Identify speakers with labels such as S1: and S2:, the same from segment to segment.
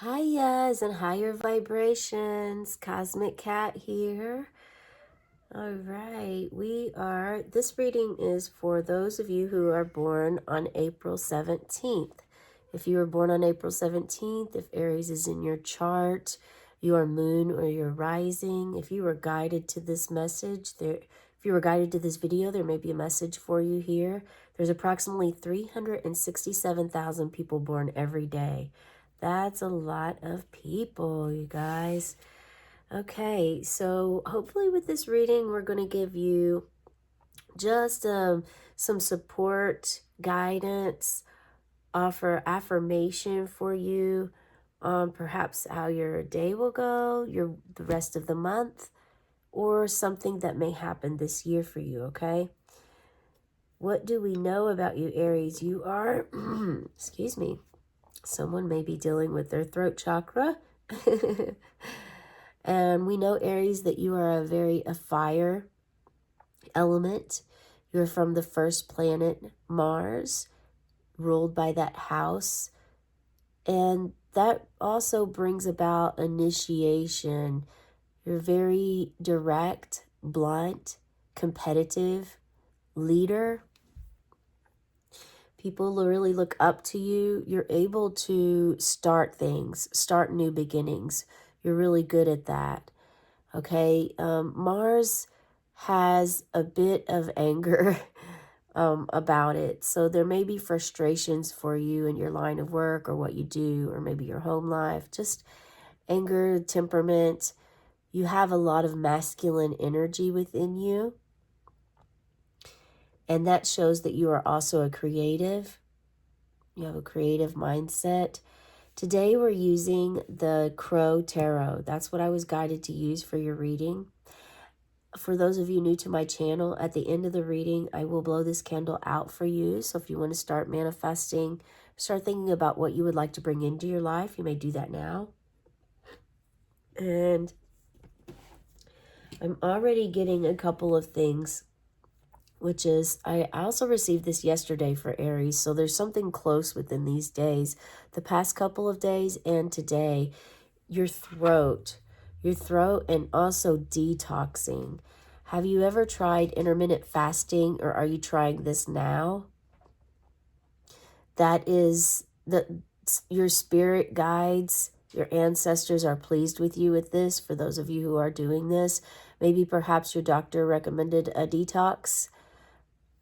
S1: Highas and higher vibrations. Cosmic Cat here. All right, this reading is for those of you who are born on April 17th. If you were born on April 17th, if Aries is in your chart, your moon or your rising, if you were guided to this message, if you were guided to this video, there may be a message for you here. There's approximately 367,000 people born every day. That's a lot of people, you guys. Okay, so hopefully with this reading, we're going to give you just some support, guidance, offer affirmation for you on perhaps how your day will go, the rest of the month, or something that may happen this year for you, okay? What do we know about you, Aries? You are, excuse me, someone may be dealing with their throat chakra. And we know, Aries, that you are a fire element. You're from the first planet, Mars, ruled by that house. And that also brings about initiation. You're very direct, blunt, competitive, leader. People really look up to you. You're able to start things, start new beginnings. You're really good at that. Okay, Mars has a bit of anger about it. So there may be frustrations for you in your line of work or what you do, or maybe your home life, just anger, temperament. You have a lot of masculine energy within you. And that shows that you are also a creative. You have a creative mindset. Today we're using the Crow Tarot. That's what I was guided to use for your reading. For those of you new to my channel, at the end of the reading, I will blow this candle out for you. So if you want to start manifesting, start thinking about what you would like to bring into your life, you may do that now. And I'm already getting a couple of things, which is, I also received this yesterday for Aries, so there's something close within these days. The past couple of days and today, your throat and also detoxing. Have you ever tried intermittent fasting, or are you trying this now? That is your spirit guides, your ancestors are pleased with you with this. For those of you who are doing this, maybe perhaps your doctor recommended a detox,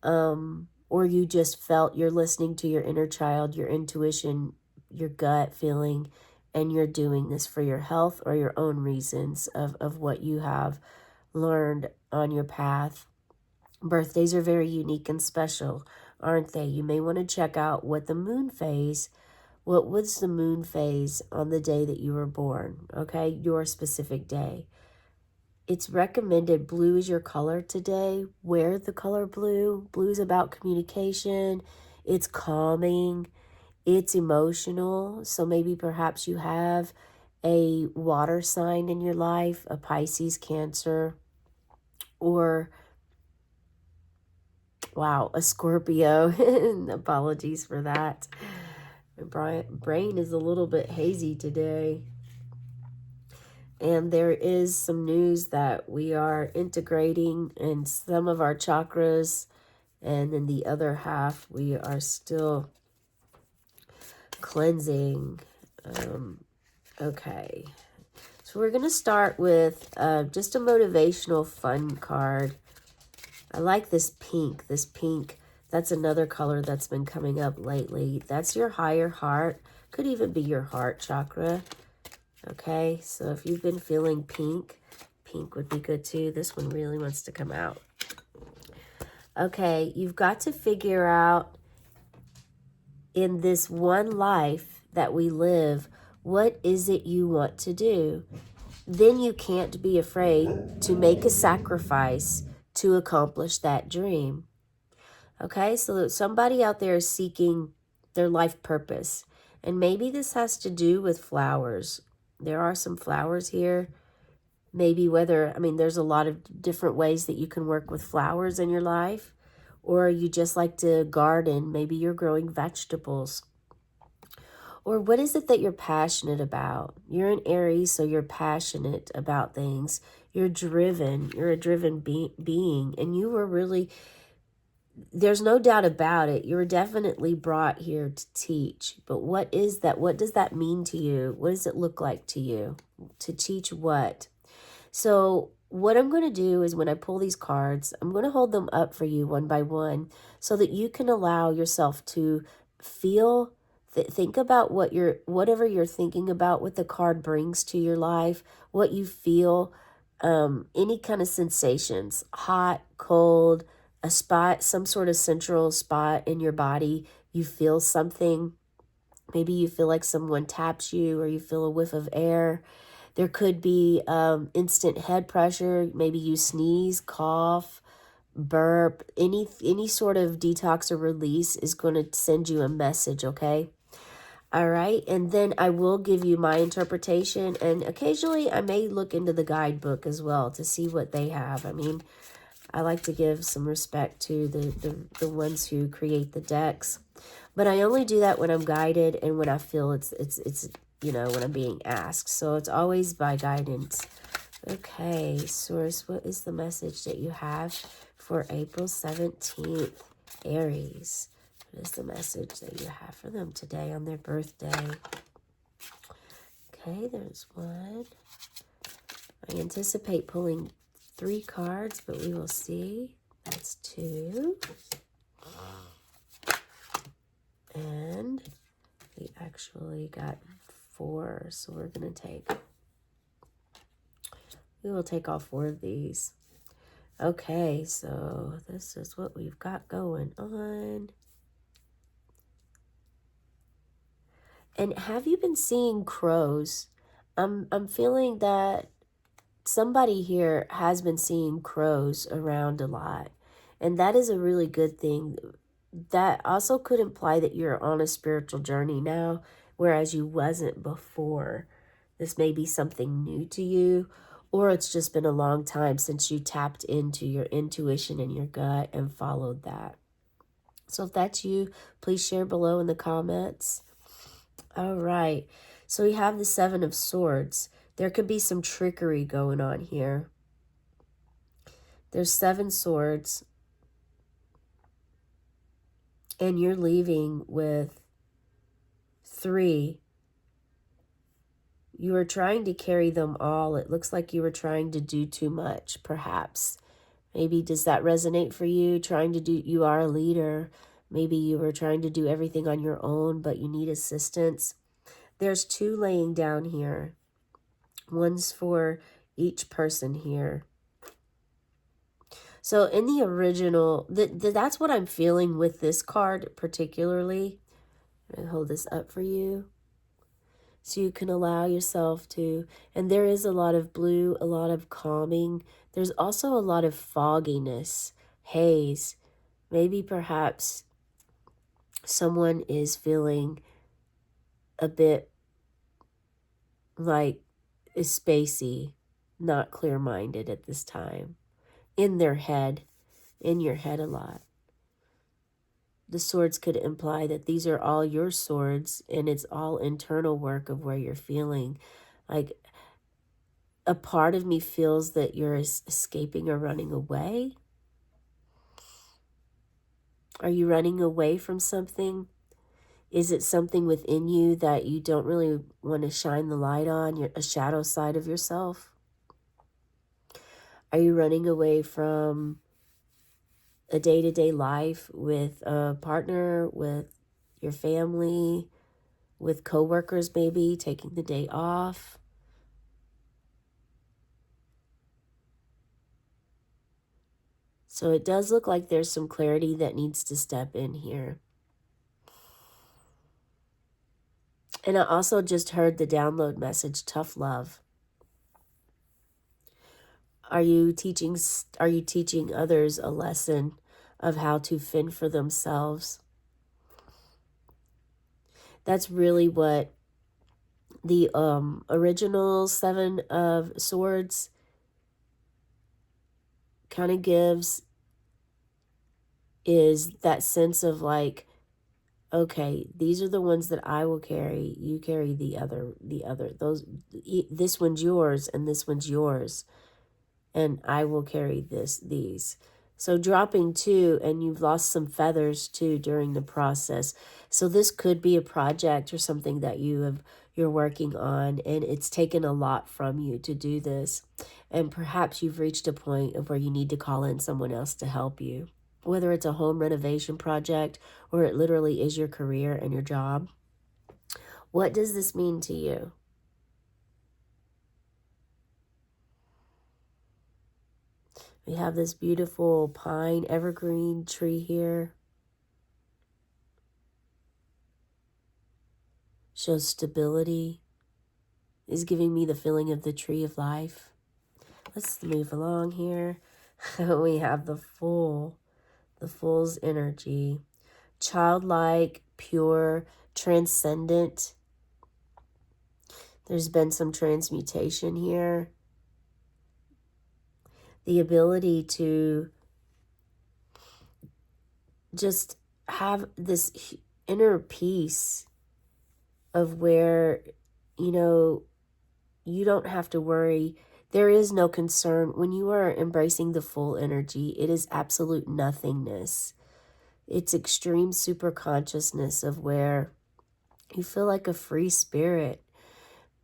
S1: or you just felt you're listening to your inner child, your intuition, your gut feeling, and you're doing this for your health or your own reasons of what you have learned on your path. Birthdays are very unique and special, aren't they? You may want to check out what was the moon phase on the day that you were born, okay? Your specific day. It's recommended blue is your color today. Wear the color blue. Blue is about communication. It's calming. It's emotional. So maybe perhaps you have a water sign in your life, a Pisces, Cancer, or, wow, a Scorpio. Apologies for that. My brain is a little bit hazy today. And there is some news that we are integrating in some of our chakras, and in the other half, we are still cleansing. Okay. So we're going to start with just a motivational fun card. I like this pink. This pink, that's another color that's been coming up lately. That's your higher heart. Could even be your heart chakra. Okay, so if you've been feeling pink, pink would be good too. This one really wants to come out. Okay, you've got to figure out in this one life that we live, what is it you want to do? Then you can't be afraid to make a sacrifice to accomplish that dream. Okay, so somebody out there is seeking their life purpose. And maybe this has to do with flowers. There are some flowers here. Maybe there's a lot of different ways that you can work with flowers in your life. Or you just like to garden. Maybe you're growing vegetables. Or what is it that you're passionate about? You're an Aries, so you're passionate about things. You're driven. You're a driven being. And you were really, there's no doubt about it. You were definitely brought here to teach. But what is that? What does that mean to you? What does it look like to you? To teach what? So what I'm going to do is when I pull these cards, I'm going to hold them up for you one by one so that you can allow yourself to feel, think about whatever you're thinking about, what the card brings to your life, what you feel, any kind of sensations, hot, cold, a spot, some sort of central spot in your body. You feel something. Maybe you feel like someone taps you or you feel a whiff of air. There could be instant head pressure. Maybe you sneeze, cough, burp. Any sort of detox or release is going to send you a message, okay? All right. And then I will give you my interpretation. And occasionally I may look into the guidebook as well to see what they have. I mean, I like to give some respect to the ones who create the decks. But I only do that when I'm guided and when I feel it's when I'm being asked. So it's always by guidance. Okay, Source, what is the message that you have for April 17th? Aries, what is the message that you have for them today on their birthday? Okay, there's one. I anticipate pulling 3 cards, but we will see. That's 2. And we actually got 4, so we will take all 4 of these. Okay, so this is what we've got going on. And have you been seeing crows? I'm feeling that somebody here has been seeing crows around a lot. And that is a really good thing. That also could imply that you're on a spiritual journey now, whereas you wasn't before. This may be something new to you, or it's just been a long time since you tapped into your intuition and your gut and followed that. So if that's you, please share below in the comments. All right. So we have the 7 of Swords. There could be some trickery going on here. There's 7 swords. And you're leaving with 3. You were trying to carry them all. It looks like you were trying to do too much, perhaps. Maybe does that resonate for you? You are a leader. Maybe you were trying to do everything on your own, but you need assistance. There's 2 laying down here. One's for each person here. So in the original, that's what I'm feeling with this card particularly. I'm going to hold this up for you so you can allow yourself to, and there is a lot of blue, a lot of calming. There's also a lot of fogginess, haze. Maybe perhaps someone is feeling a bit like is spacey, not clear-minded at this time. In their head, in your head a lot. The swords could imply that these are all your swords and it's all internal work of where you're feeling. Like a part of me feels that you're escaping or running away. Are you running away from something? Is it something within you that you don't really want to shine the light on, a shadow side of yourself? Are you running away from a day-to-day life with a partner, with your family, with coworkers maybe, taking the day off? So it does look like there's some clarity that needs to step in here. And I also just heard the download message, tough love. Are you teaching others a lesson of how to fend for themselves? That's really what the original 7 of Swords kind of gives, is that sense of like okay, these are the ones that I will carry. You carry those, this one's yours and this one's yours. And I will carry these. So dropping two, and you've lost some feathers too during the process. So this could be a project or something that you're working on, and it's taken a lot from you to do this. And perhaps you've reached a point of where you need to call in someone else to help you. Whether it's a home renovation project or it literally is your career and your job. What does this mean to you? We have this beautiful pine evergreen tree here. Shows stability. Is giving me the feeling of the tree of life. Let's move along here. We have the fool's energy. Childlike, pure, transcendent. There's been some transmutation here. The ability to just have this inner peace of where, you don't have to worry. There is no concern. When you are embracing the full energy, it is absolute nothingness. It's extreme super consciousness of where you feel like a free spirit.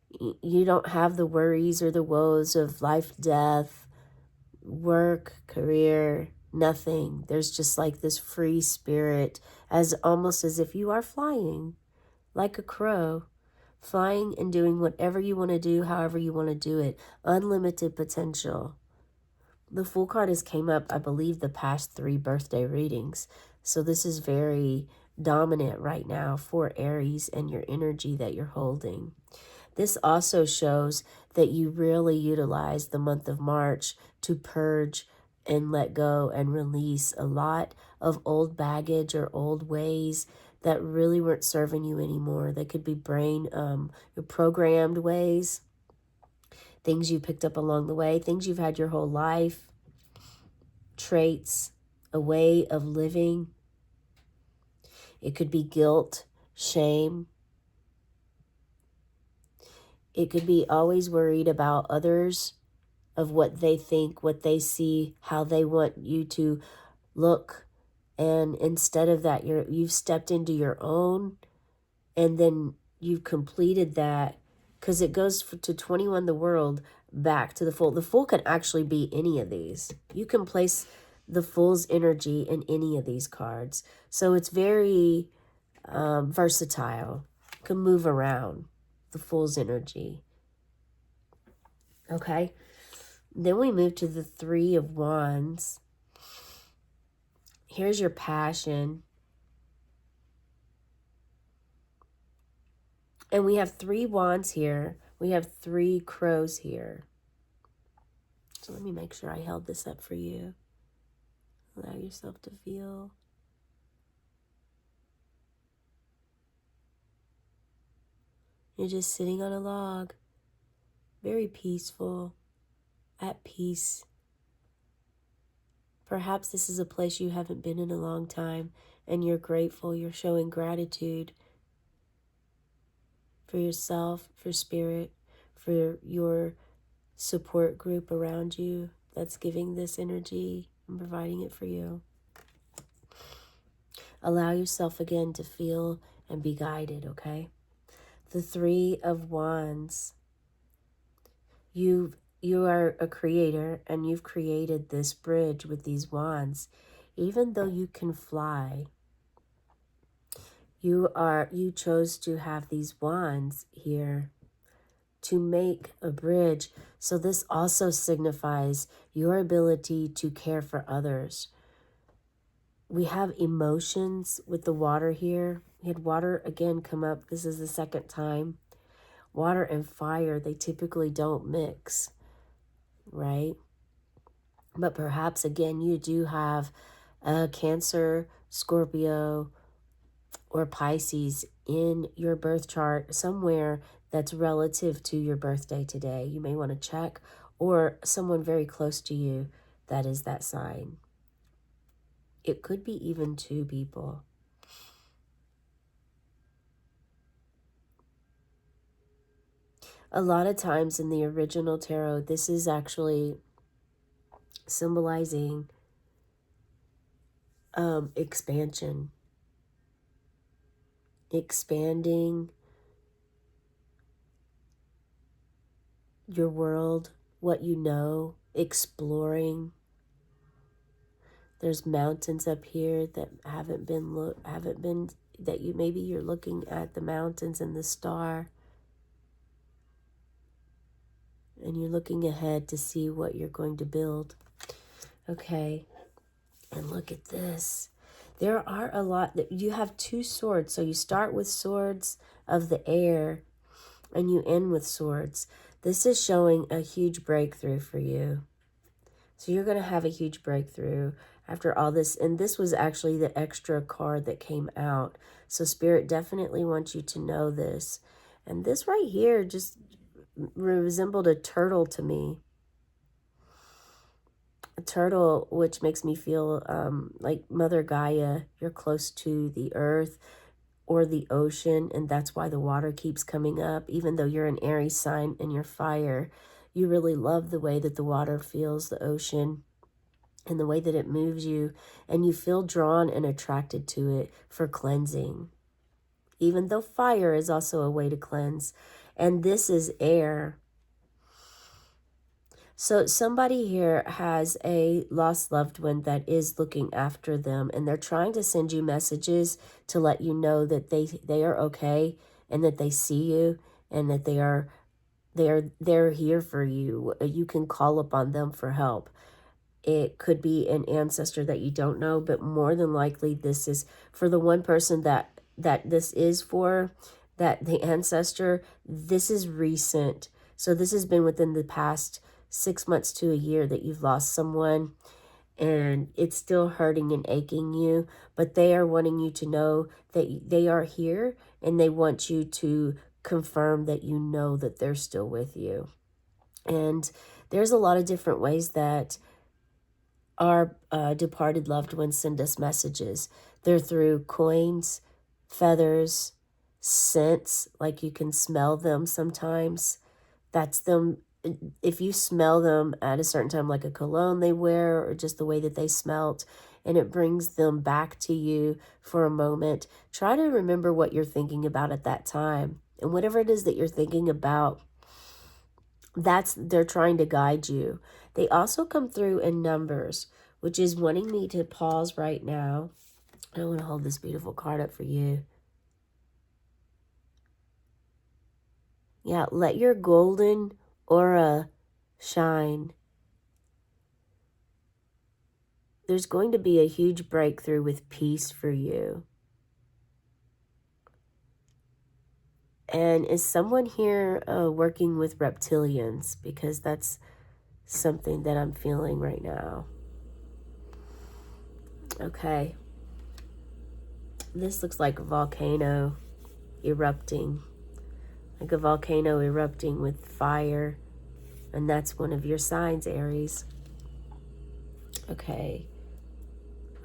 S1: You don't have the worries or the woes of life, death, work, career, nothing. There's just like this free spirit, as almost as if you are flying like a crow, flying and doing whatever you want to do, however you want to do it. Unlimited potential. The Fool card has came up, I believe, the past 3 birthday readings. So this is very dominant right now for Aries and your energy that you're holding. This also shows that you really utilize the month of March to purge and let go and release a lot of old baggage or old ways that really weren't serving you anymore. They could be programmed ways, things you picked up along the way, things you've had your whole life, traits, a way of living. It could be guilt, shame. It could be always worried about others, of what they think, what they see, how they want you to look. And instead of that, you've stepped into your own, and then you've completed that, because it goes to 21 the world, back to the Fool. The Fool can actually be any of these. You can place the Fool's energy in any of these cards. So it's very versatile. Can move around, the Fool's energy. Okay. Then we move to the 3 of Wands. Here's your passion. And we have 3 wands here. We have 3 crows here. So let me make sure I held this up for you. Allow yourself to feel. You're just sitting on a log. Very peaceful. At peace. Perhaps this is a place you haven't been in a long time, and you're grateful. You're showing gratitude for yourself, for spirit, for your support group around you that's giving this energy and providing it for you. Allow yourself again to feel and be guided, okay? The 3 of Wands. You are a creator, and you've created this bridge with these wands. Even though you can fly, you chose to have these wands here to make a bridge. So this also signifies your ability to care for others. We have emotions with the water here. We had water again come up. This is the 2nd time. Water and fire, they typically don't mix, right? But perhaps again, you do have a Cancer, Scorpio, or Pisces in your birth chart somewhere that's relative to your birthday today. You may want to check, or someone very close to you that is that sign. It could be even 2 people. A lot of times in the original tarot, this is actually symbolizing expansion, expanding your world, what you know, exploring. There's mountains up here that haven't been that you maybe you're looking at the mountains and the star, and you're looking ahead to see what you're going to build. Okay, and look at this. There are a lot that you have 2 swords. So you start with swords of the air and you end with swords. This is showing a huge breakthrough for you. So you're going to have a huge breakthrough after all this. And this was actually the extra card that came out. So Spirit definitely wants you to know this. And this right here just resembled a turtle to me. A turtle, which makes me feel like Mother Gaia. You're close to the earth or the ocean, and that's why the water keeps coming up. Even though you're an Aries sign and you're fire, you really love the way that the water feels, the ocean, and the way that it moves you, and you feel drawn and attracted to it for cleansing. Even though fire is also a way to cleanse, and this is air. So somebody here has a lost loved one that is looking after them, and they're trying to send you messages to let you know that they are okay, and that they see you, and that they're here for you. You can call upon them for help. It could be an ancestor that you don't know, but more than likely this is for the one person that this is for, that the ancestor, this is recent. So this has been within the past 6 months to a year that you've lost someone, and it's still hurting and aching you, but they are wanting you to know that they are here, and they want you to confirm that you know that they're still with you. And there's a lot of different ways that our departed loved ones send us messages. They're through coins, feathers, scents, like you can smell them sometimes. That's them. If you smell them at a certain time, like a cologne they wear, or just the way that they smelt, and it brings them back to you for a moment, try to remember what you're thinking about at that time. And whatever it is that you're thinking about, they're trying to guide you. They also come through in numbers, which is wanting me to pause right now. I want to hold this beautiful card up for you. Yeah, let your golden aura shine. There's going to be a huge breakthrough with peace for you. And is someone here working with reptilians? Because that's something that I'm feeling right now. Okay. This looks like a volcano erupting. Like a volcano erupting with fire. And that's one of your signs, Aries. Okay.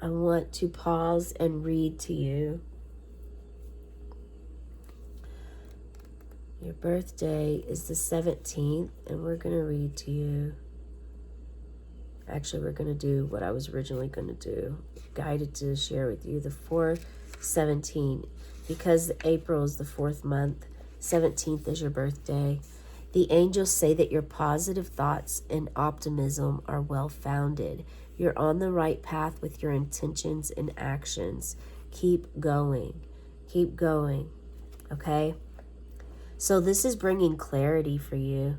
S1: I want to pause and read to you. Your birthday is the 17th, and we're going to read to you. Actually, we're going to do what I was originally going to do. Guided to share with you the 4/17. Because April is the 4th month, 17th is your birthday. The angels say that your positive thoughts and optimism are well-founded. You're on the right path with your intentions and actions. Keep going. Keep going. Okay? So this is bringing clarity for you.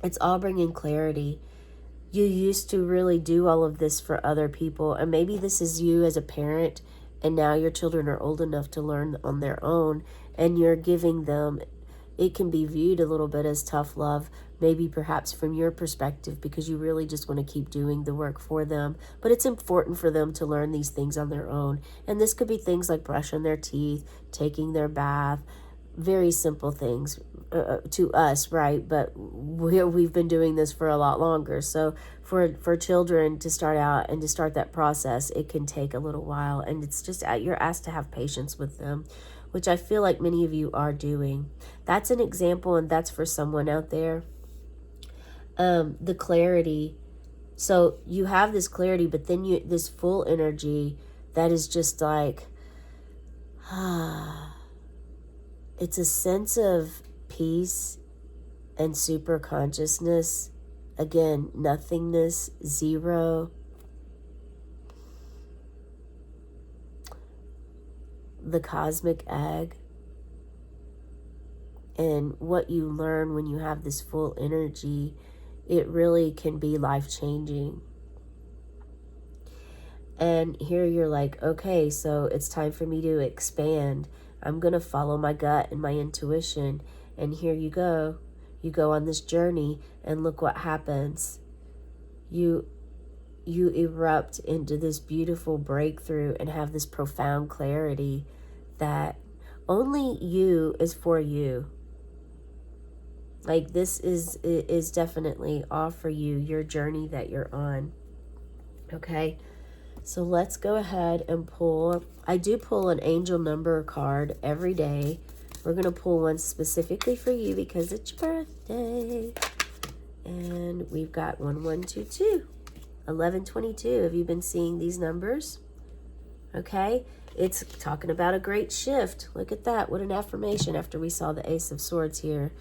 S1: It's all bringing clarity. You used to really do all of this for other people, and maybe this is you as a parent, and now your children are old enough to learn on their own, and you're giving them, it can be viewed a little bit as tough love, maybe perhaps from your perspective, because you really just want to keep doing the work for them. But it's important for them to learn these things on their own. And this could be things like brushing their teeth, taking their bath, very simple things to us, right? But we've been doing this for a lot longer. So for children to start out and to start that process, it can take a little while. And it's just, you're asked to have patience with them. which I feel like many of you are doing. That's an example, and that's for someone out there. The clarity. So you have this clarity, but then this full energy that is just like, it's a sense of peace and super consciousness. Again, nothingness, zero. The cosmic egg. And what you learn when you have this full energy, it really can be life-changing. And here you're like, okay, so it's time for me to expand. I'm going to follow my gut and my intuition. And here you go. You go on this journey, and look what happens. You erupt into this beautiful breakthrough and have this profound clarity that only you is for you. Like, this is definitely all for you, your journey that you're on. Okay, so let's go ahead and pull. I do pull an angel number card every day. We're going to pull one specifically for you because it's your birthday. And we've got 1122, 1122. Have you been seeing these numbers? Okay, it's talking about a great shift. Look at that. What an affirmation after we saw the Ace of Swords here.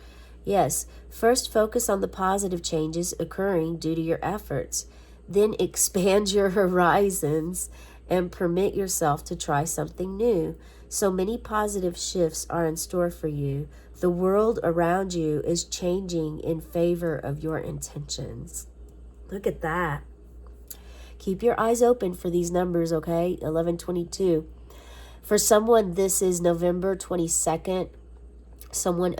S1: Yes, first focus on the positive changes occurring due to your efforts. Then expand your horizons and permit yourself to try something new. So many positive shifts are in store for you. The world around you is changing in favor of your intentions. Look at that. Keep your eyes open for these numbers, okay? 1122. For someone, this is November 22nd. Someone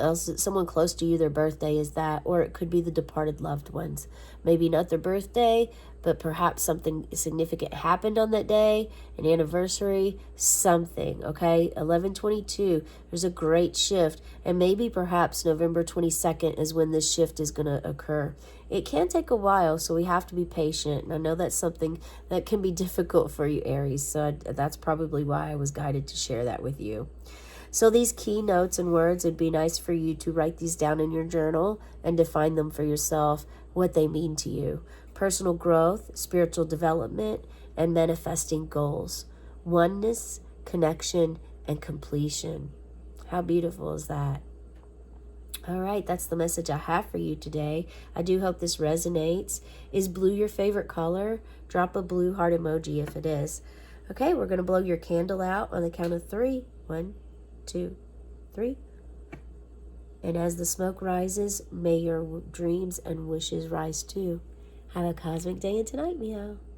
S1: close to you, their birthday is that, or it could be the departed loved ones. Maybe not their birthday, but perhaps something significant happened on that day, an anniversary, something, okay? 1122, there's a great shift, and maybe perhaps November 22nd is when this shift is going to occur. It can take a while, so we have to be patient, and I know that's something that can be difficult for you, Aries, so that's probably why I was guided to share that with you. So these key notes and words, it'd be nice for you to write these down in your journal and define them for yourself, what they mean to you. Personal growth, spiritual development, and manifesting goals. Oneness, connection, and completion. How beautiful is that? All right, that's the message I have for you today. I do hope this resonates. Is blue your favorite color? Drop a blue heart emoji if it is. Okay, we're going to blow your candle out on the count of 3. 1, 2, 3. And as the smoke rises, may your dreams and wishes rise too. Have a cosmic day and tonight, meow.